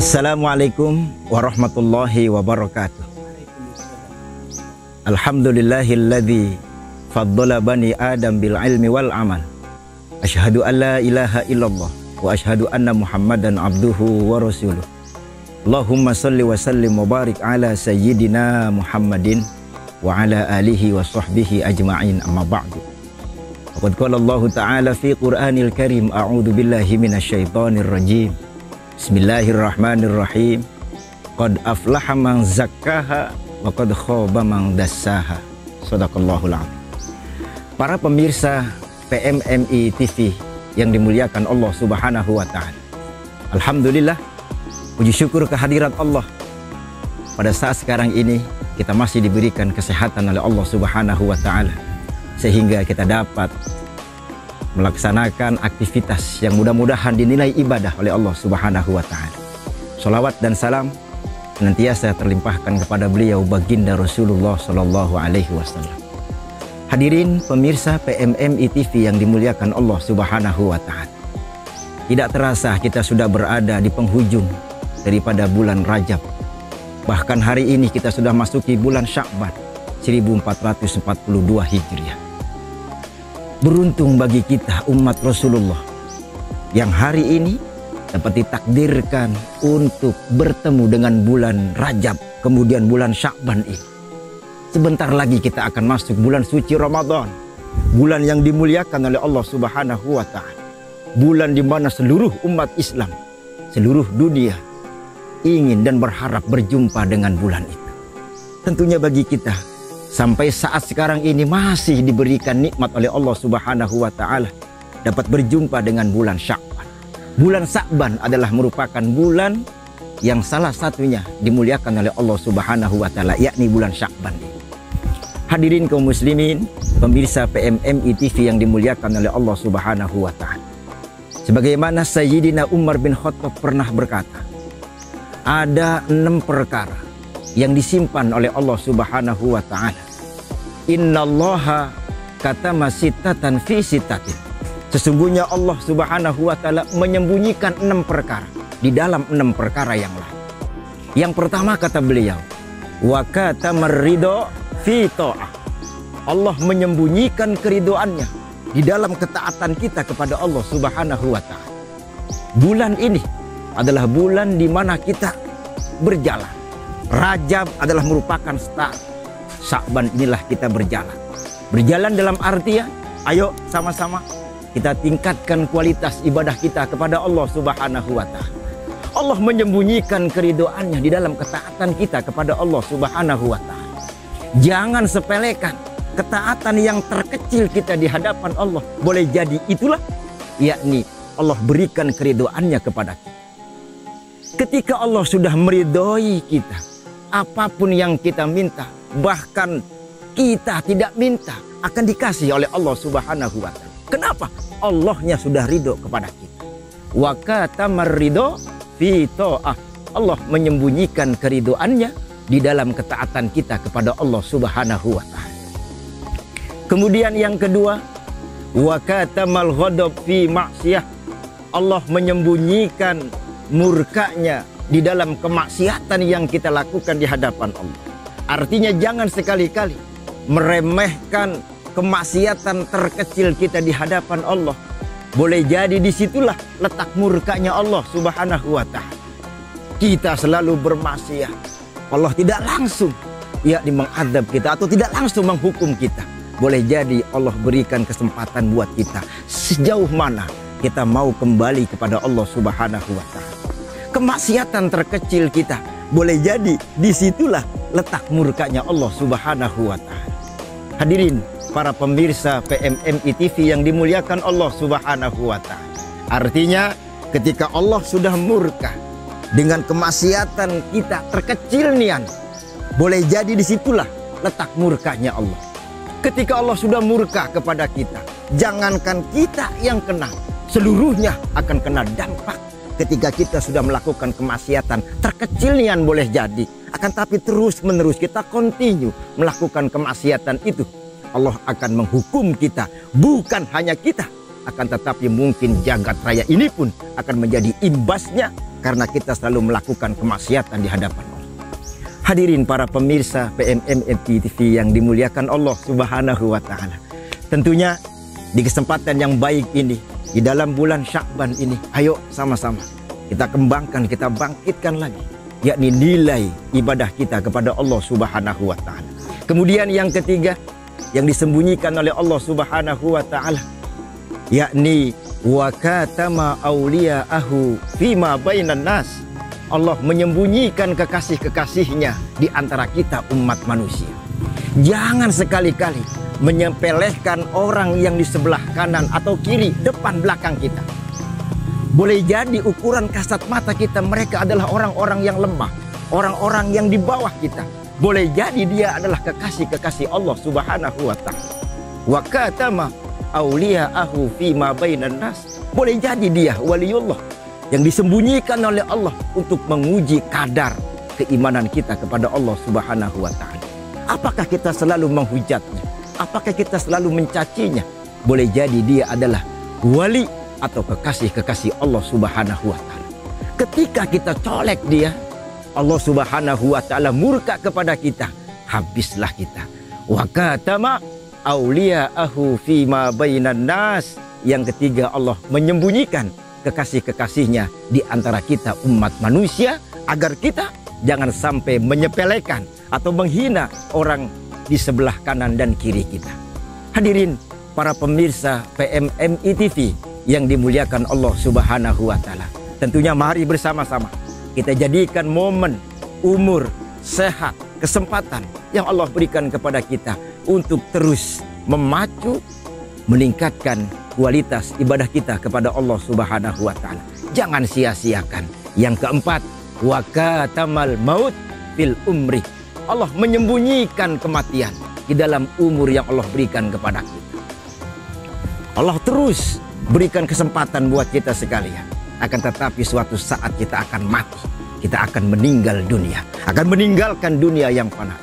Assalamualaikum warahmatullahi wabarakatuh. Alhamdulillahilladzi faddala bani Adam bil ilmi wal amal. Asyhadu an la ilaha illallah wa asyhadu anna Muhammadan abduhu wa rasuluh. Allahumma salli wa sallim wa barik ala sayyidina Muhammadin wa ala alihi wa sahbihi ajma'in, amma ba'du. Faqad qala Allah ta'ala fi Qur'anil Karim, a'udzu billahi minasyaitonir rajim. Bismillahirrahmanirrahim. Qad aflaha man zakkaha wa qad khaba man dassaha. Shadaqallahul adzim. Para pemirsa PMMI TV yang dimuliakan Allah Subhanahu wa taala. Alhamdulillah, puji syukur kehadirat Allah. Pada saat sekarang ini kita masih diberikan kesehatan oleh Allah Subhanahu wa taala sehingga kita dapat melaksanakan aktivitas yang mudah-mudahan dinilai ibadah oleh Allah Subhanahu wa taala. Sholawat dan salam senantiasa terlimpahkan kepada beliau baginda Rasulullah sallallahu alaihi wasallam. Hadirin pemirsa PMMI TV yang dimuliakan Allah Subhanahu wa taala. Tidak terasa kita sudah berada di penghujung daripada bulan Rajab. Bahkan hari ini kita sudah masuki bulan Sya'ban 1442 Hijriah. Beruntung bagi kita umat Rasulullah yang hari ini dapat ditakdirkan untuk bertemu dengan bulan Rajab, kemudian bulan Sya'ban ini. Sebentar lagi kita akan masuk bulan suci Ramadan, bulan yang dimuliakan oleh Allah Subhanahu wa taala. Bulan di mana seluruh umat Islam, seluruh dunia ingin dan berharap berjumpa dengan bulan itu. Tentunya bagi kita sampai saat sekarang ini masih diberikan nikmat oleh Allah Subhanahu wa taala dapat berjumpa dengan bulan Sya'ban. Bulan Sya'ban adalah merupakan bulan yang salah satunya dimuliakan oleh Allah Subhanahu wa taala, yakni bulan Sya'ban. Hadirin kaum muslimin, pemirsa PMMI TV yang dimuliakan oleh Allah Subhanahu wa taala. Sebagaimana Sayyidina Umar bin Khattab pernah berkata, ada 6 perkara yang disimpan oleh Allah Subhanahu wa taala. Innallaha katama sittatan fi sittatin. Sesungguhnya Allah Subhanahu wa taala menyembunyikan 6 perkara di dalam 6 perkara yang lain. Yang pertama kata beliau, wa katamar ridho fi ta'ah. Allah menyembunyikan keridoannya di dalam ketaatan kita kepada Allah Subhanahu wa taala. Bulan ini adalah bulan di mana kita berjalan. Rajab adalah merupakan start. Sya'ban inilah kita berjalan. Berjalan dalam artian, ayo sama-sama kita tingkatkan kualitas ibadah kita kepada Allah Subhanahu wa taala. Allah menyembunyikan keridoannya di dalam ketaatan kita kepada Allah Subhanahu wa taala. Jangan sepelekan ketaatan yang terkecil kita di hadapan Allah. Boleh jadi itulah, yakni Allah berikan keridoannya kepada kita. Ketika Allah sudah meridhoi kita, apapun yang kita minta, bahkan kita tidak minta, akan dikasih oleh Allah Subhanahu wa taala. Kenapa? Allahnya sudah ridho kepada kita. Wa katamar ridho fi ta'ah. Allah menyembunyikan keridoannya di dalam ketaatan kita kepada Allah Subhanahu wa taala. Kemudian yang kedua, wa katamal ghadab fi ma'siyah. Allah menyembunyikan murkanya di dalam kemaksiatan yang kita lakukan di hadapan Allah. Artinya jangan sekali-kali meremehkan kemaksiatan terkecil kita di hadapan Allah. Boleh jadi disitulah letak murkanya Allah Subhanahu wa ta'ala. Kita selalu bermaksiat, Allah tidak langsung yakni mengadab kita atau tidak langsung menghukum kita. Boleh jadi Allah berikan kesempatan buat kita sejauh mana kita mau kembali kepada Allah Subhanahu wa ta'ala. Kemaksiatan terkecil kita, boleh jadi disitulah letak murkanya Allah Subhanahu wa ta'ala. Hadirin para pemirsa PMMI TV yang dimuliakan Allah Subhanahu wa ta'ala. Artinya ketika Allah sudah murka dengan kemaksiatan kita terkecil nian, boleh jadi disitulah letak murkanya Allah. Ketika Allah sudah murka kepada kita, jangankan kita yang kena, seluruhnya akan kena dampak. Ketika kita sudah melakukan kemaksiatan terkecil nian boleh jadi, akan tapi terus menerus kita continue melakukan kemaksiatan itu, Allah akan menghukum kita. Bukan hanya kita, akan tetapi mungkin jagat raya ini pun akan menjadi imbasnya karena kita selalu melakukan kemaksiatan di hadapan Allah. Hadirin para pemirsa PMMMI TV yang dimuliakan Allah Subhanahu wa Ta'ala. Tentunya di kesempatan yang baik ini, di dalam bulan Sya'ban ini, ayo sama-sama kita kembangkan, kita bangkitkan lagi, yakni nilai ibadah kita kepada Allah Subhanahu wa Ta'ala. Kemudian yang ketiga, yang disembunyikan oleh Allah Subhanahu wa Ta'ala, yakni wa katama awliya'ahu fima bainan nas. Allah menyembunyikan kekasih-kekasihnya di antara kita umat manusia. Jangan sekali-kali menyepelekan orang yang di sebelah kanan atau kiri, depan belakang kita. Boleh jadi ukuran kasat mata kita mereka adalah orang-orang yang lemah, orang-orang yang di bawah kita. Boleh jadi dia adalah kekasih-kekasih Allah Subhanahu wa Ta'ala. Wa katama awliya'ahu fima bainan nas. Boleh jadi dia waliullah yang disembunyikan oleh Allah untuk menguji kadar keimanan kita kepada Allah Subhanahu wa Ta'ala. Apakah kita selalu menghujatnya? Apakah kita selalu mencacinya? Boleh jadi dia adalah wali atau kekasih-kekasih Allah Subhanahu wa Ta'ala. Ketika kita colek dia, Allah Subhanahu wa Ta'ala murka kepada kita, habislah kita. Wa katama awliya'ahu fima bainan nas. Yang ketiga, Allah menyembunyikan kekasih-kekasihnya di antara kita umat manusia, agar kita jangan sampai menyepelekan atau menghina orang di sebelah kanan dan kiri kita. Hadirin para pemirsa PMMI TV yang dimuliakan Allah Subhanahu wa Ta'ala. Tentunya mari bersama-sama kita jadikan momen, umur, sehat, kesempatan yang Allah berikan kepada kita untuk terus memacu, meningkatkan kualitas ibadah kita kepada Allah Subhanahu wa Ta'ala. Jangan sia-siakan. Yang keempat, wa katamal maut fil umri. Allah menyembunyikan kematian di dalam umur yang Allah berikan kepada kita. Allah terus berikan kesempatan buat kita sekalian. Akan tetapi suatu saat kita akan mati. Kita akan meninggal dunia, akan meninggalkan dunia yang fana.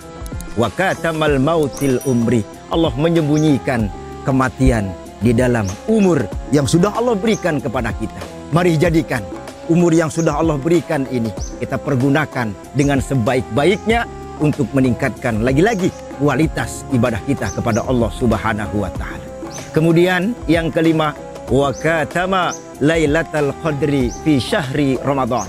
Wa katamal maut fil umri. Allah menyembunyikan kematian di dalam umur yang sudah Allah berikan kepada kita. Mari jadikan umur yang sudah Allah berikan ini kita pergunakan dengan sebaik-baiknya untuk meningkatkan lagi-lagi kualitas ibadah kita kepada Allah Subhanahu wa Ta'ala. Kemudian yang kelima, wa katama lailatul qadri fi syahri Ramadan.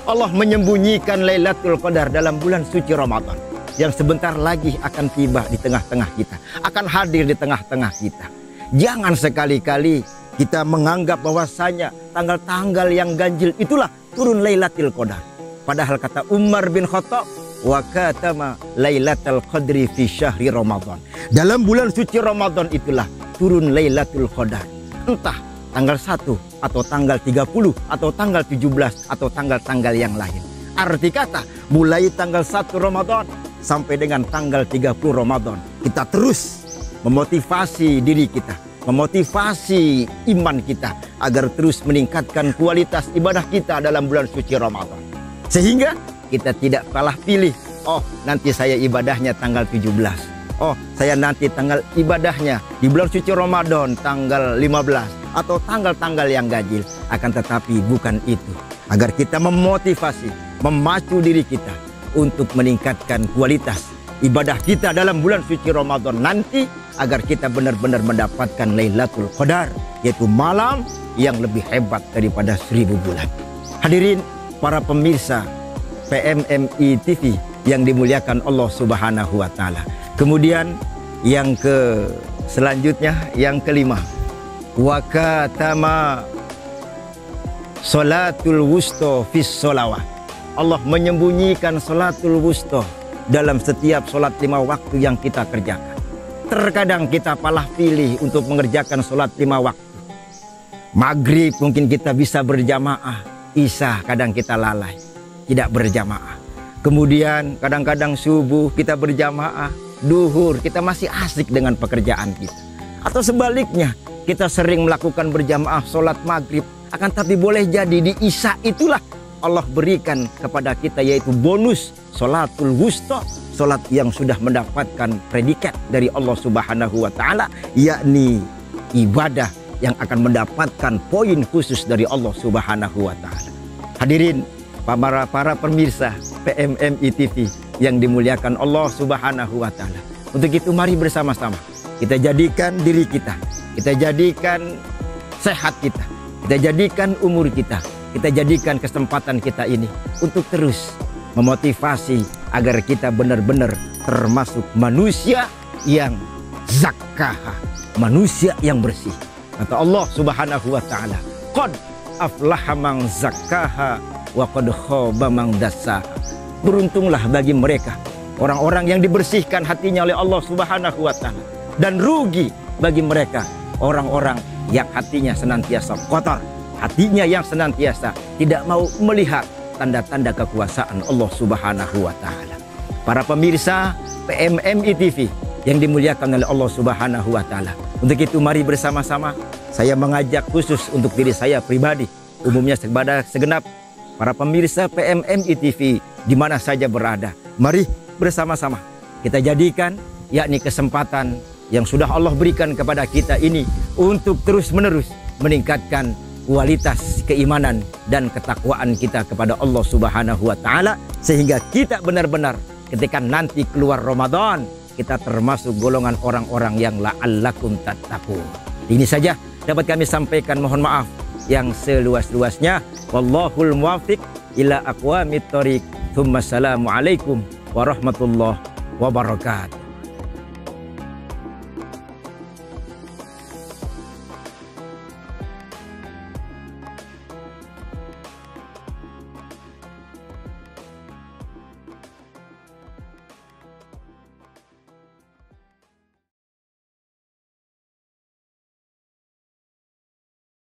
Allah menyembunyikan Lailatul Qadar dalam bulan suci Ramadan yang sebentar lagi akan tiba di tengah-tengah kita, akan hadir di tengah-tengah kita. Jangan sekali-kali kita menganggap bahwasanya tanggal-tanggal yang ganjil itulah turun Lailatul Qadar. Padahal kata Umar bin Khattab, wa katama Lailatul Qadri fi syahri Ramadan. Dalam bulan suci Ramadan itulah turun Lailatul Qadar. Entah tanggal 1 atau tanggal 30 atau tanggal 17 atau tanggal-tanggal yang lain. Arti kata mulai tanggal 1 Ramadan sampai dengan tanggal 30 Ramadan kita terus memotivasi diri kita, memotivasi iman kita agar terus meningkatkan kualitas ibadah kita dalam bulan suci Ramadan. Sehingga kita tidak kalah pilih, oh nanti saya ibadahnya tanggal 17. Oh saya nanti tanggal ibadahnya di bulan suci Ramadan tanggal 15 atau tanggal-tanggal yang ganjil. Akan tetapi bukan itu. Agar kita memotivasi, memacu diri kita untuk meningkatkan kualitas ibadah kita dalam bulan suci Ramadan nanti, agar kita benar-benar mendapatkan Lailatul Qadar, yaitu malam yang lebih hebat daripada 1000 bulan. Hadirin para pemirsa PMMI TV yang dimuliakan Allah Subhanahu wa Ta'ala. Kemudian yang selanjutnya yang kelima, wa katama salatul wusta fis sholawat. Allah menyembunyikan salatul wusta dalam setiap sholat 5 waktu yang kita kerjakan. Terkadang kita palah pilih untuk mengerjakan sholat 5 waktu. Maghrib mungkin kita bisa berjamaah, Isya kadang kita lalai, tidak berjamaah. Kemudian kadang-kadang subuh kita berjamaah, duhur kita masih asik dengan pekerjaan kita. Atau sebaliknya, kita sering melakukan berjamaah sholat maghrib, akan tapi boleh jadi di Isya itulah Allah berikan kepada kita yaitu bonus sholatul wusta, sholat yang sudah mendapatkan predikat dari Allah Subhanahu wa Ta'ala, yakni ibadah yang akan mendapatkan poin khusus dari Allah Subhanahu wa Ta'ala. Hadirin para pemirsa PMMI TV yang dimuliakan Allah Subhanahu wa Ta'ala. Untuk itu mari bersama-sama kita jadikan diri kita jadikan sehat kita jadikan umur kita jadikan kesempatan kita ini untuk terus memotivasi agar kita benar-benar termasuk manusia yang zakah, manusia yang bersih. Kata Allah Subhanahu wa Ta'ala, qad aflaha man zakkaha wa qad khaba man dassaha. Beruntunglah bagi mereka orang-orang yang dibersihkan hatinya oleh Allah Subhanahu wa Ta'ala, dan rugi bagi mereka orang-orang yang hatinya senantiasa kotor, hatinya yang senantiasa tidak mau melihat tanda-tanda kekuasaan Allah Subhanahu wa Ta'ala. Para pemirsa PMMI TV yang dimuliakan oleh Allah Subhanahu wa Ta'ala. Untuk itu mari bersama-sama saya mengajak khusus untuk diri saya pribadi, umumnya kepada segenap para pemirsa PMMI TV di mana saja berada. Mari bersama-sama kita jadikan yakni kesempatan yang sudah Allah berikan kepada kita ini untuk terus-menerus meningkatkan kualitas keimanan dan ketakwaan kita kepada Allah Subhanahu wa Ta'ala, sehingga kita benar-benar ketika nanti keluar Ramadan kita termasuk golongan orang-orang yang la'allakum tattaqun. Ini saja dapat kami sampaikan, mohon maaf yang seluas-luasnya. Wallahul muwaffiq ila aqwamit thoriq. Assalamualaikum warahmatullahi wabarakatuh.